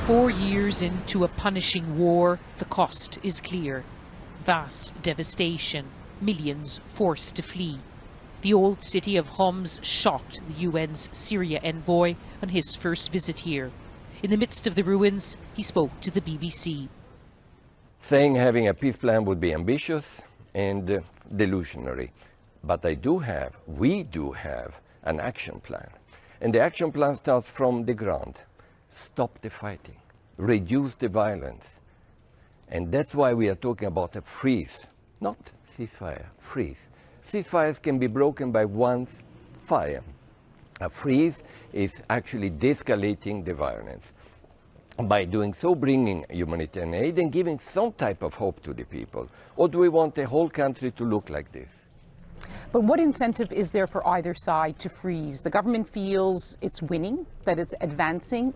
4 years into a punishing war, the cost is clear. Vast devastation, millions forced to flee. The old city of Homs shocked the UN's Syria envoy on his first visit here. In the midst of the ruins, he spoke to the BBC. Saying having a peace plan would be ambitious and delusionary. But we do have an action plan. And the action plan starts from the ground. Stop the fighting, reduce the violence. And that's why we are talking about a freeze, not ceasefire, freeze. Ceasefires can be broken by one fire. A freeze is actually de-escalating the violence. By doing so, bringing humanitarian aid and giving some type of hope to the people. Or do we want the whole country to look like this? But what incentive is there for either side to freeze? The government feels it's winning, that it's advancing.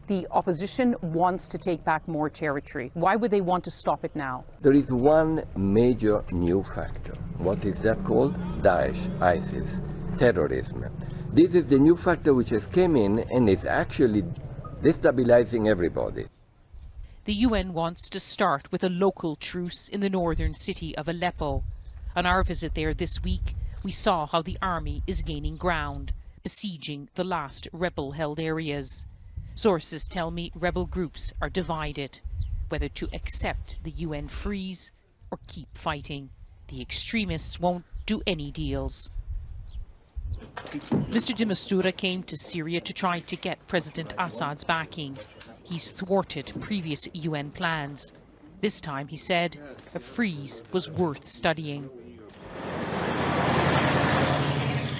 The opposition wants to take back more territory. Why would they want to stop it now? There is one major new factor. What is that called? Daesh, ISIS, terrorism. This is the new factor which has come in and is actually destabilizing everybody. The UN wants to start with a local truce in the northern city of Aleppo. On our visit there this week, we saw how the army is gaining ground, besieging the last rebel-held areas. Sources tell me rebel groups are divided, whether to accept the UN freeze or keep fighting. The extremists won't do any deals. Mr. de Mistura came to Syria to try to get President Assad's backing. He's thwarted previous UN plans. This time, he said, a freeze was worth studying.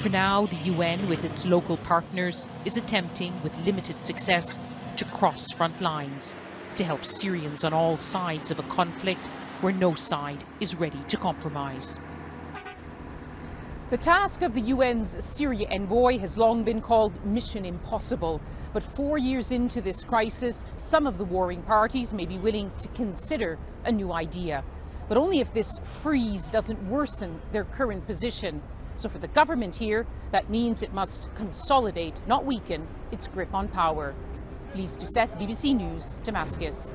For now, the UN, with its local partners, is attempting, with limited success, to cross front lines to help Syrians on all sides of a conflict where no side is ready to compromise. The task of the UN's Syria envoy has long been called Mission Impossible. But 4 years into this crisis, some of the warring parties may be willing to consider a new idea. But only if this freeze doesn't worsen their current position. So for the government here, that means it must consolidate, not weaken, its grip on power. Lise Doucette, BBC News, Damascus.